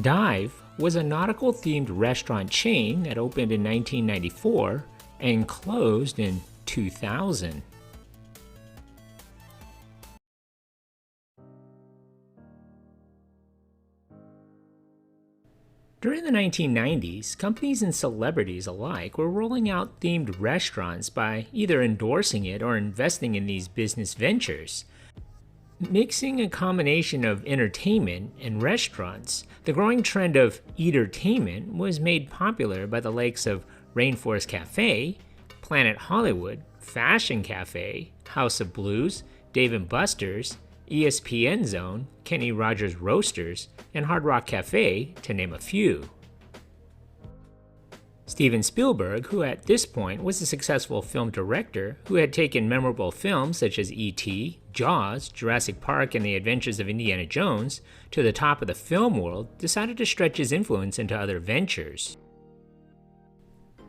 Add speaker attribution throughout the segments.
Speaker 1: Dive was a nautical-themed restaurant chain that opened in 1994 and closed in 2000. During the 1990s, companies and celebrities alike were rolling out themed restaurants by either endorsing it or investing in these business ventures. Mixing a combination of entertainment and restaurants, the growing trend of eatertainment was made popular by the likes of Rainforest Cafe, Planet Hollywood, Fashion Cafe, House of Blues, Dave & Buster's, ESPN Zone, Kenny Rogers Roasters, and Hard Rock Cafe, to name a few. Steven Spielberg, who at this point was a successful film director who had taken memorable films such as E.T., Jaws, Jurassic Park, and The Adventures of Indiana Jones to the top of the film world, decided to stretch his influence into other ventures.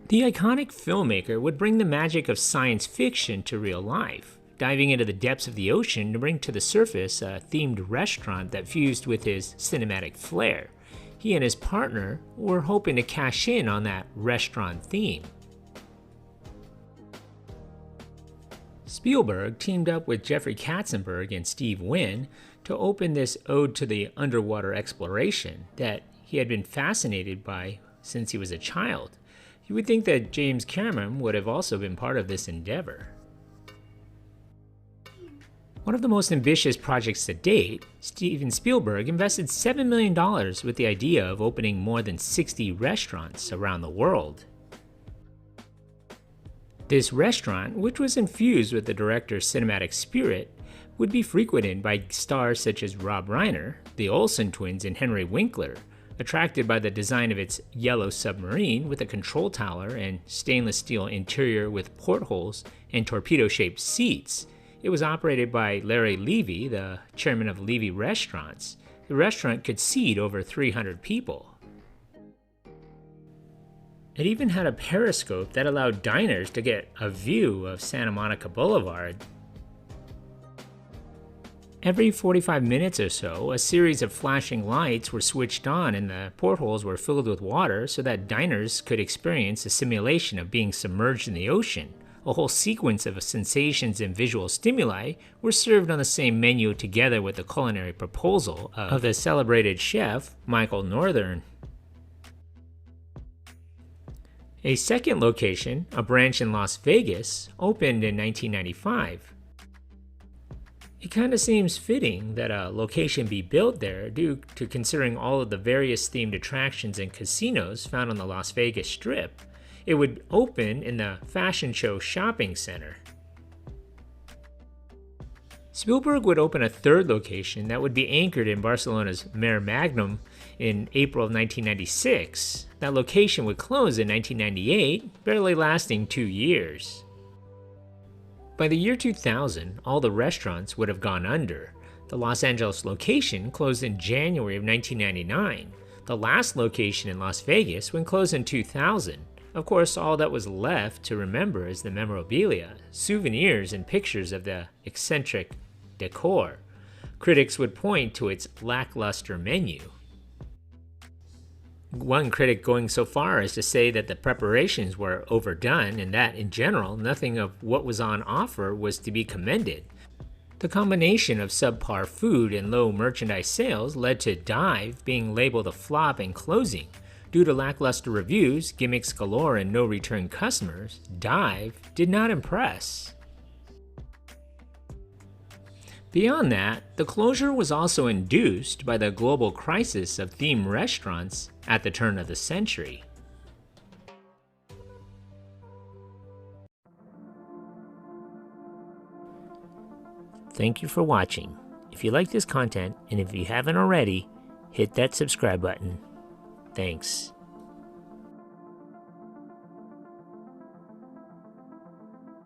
Speaker 1: The iconic filmmaker would bring the magic of science fiction to real life, diving into the depths of the ocean to bring to the surface a themed restaurant that fused with his cinematic flair. He and his partner were hoping to cash in on that restaurant theme. Spielberg teamed up with Jeffrey Katzenberg and Steve Wynn to open this ode to the underwater exploration that he had been fascinated by since he was a child. You would think that James Cameron would have also been part of this endeavor. One of the most ambitious projects to date, Steven Spielberg invested $7 million with the idea of opening more than 60 restaurants around the world. This restaurant, which was infused with the director's cinematic spirit, would be frequented by stars such as Rob Reiner, the Olsen twins, and Henry Winkler, attracted by the design of its yellow submarine with a control tower and stainless steel interior with portholes and torpedo-shaped seats. It was operated by Larry Levy, the chairman of Levy Restaurants. The restaurant could seat over 300 people. It even had a periscope that allowed diners to get a view of Santa Monica Boulevard. Every 45 minutes or so, a series of flashing lights were switched on and the portholes were filled with water so that diners could experience a simulation of being submerged in the ocean. A whole sequence of sensations and visual stimuli were served on the same menu together with the culinary proposal of the celebrated chef, Michael Northern. A second location, a branch in Las Vegas, opened in 1995. It kind of seems fitting that a location be built there due to considering all of the various themed attractions and casinos found on the Las Vegas Strip. It would open in the Fashion Show Shopping Center. Spielberg would open a third location that would be anchored in Barcelona's Mare Magnum in April of 1996. That location would close in 1998, barely lasting 2 years. By the year 2000, all the restaurants would have gone under. The Los Angeles location closed in January of 1999. The last location in Las Vegas would close in 2000. Of course, all that was left to remember is the memorabilia, souvenirs, and pictures of the eccentric decor. Critics would point to its lackluster menu. One critic going so far as to say that the preparations were overdone and that, in general, nothing of what was on offer was to be commended. The combination of subpar food and low merchandise sales led to Dive being labeled a flop and closing. Due to lackluster reviews, gimmicks galore, and no return customers, Dive did not impress. Beyond that, the closure was also induced by the global crisis of themed restaurants at the turn of the century. Thank you for watching. If you like this content, and if you haven't already, hit that subscribe button. Thanks.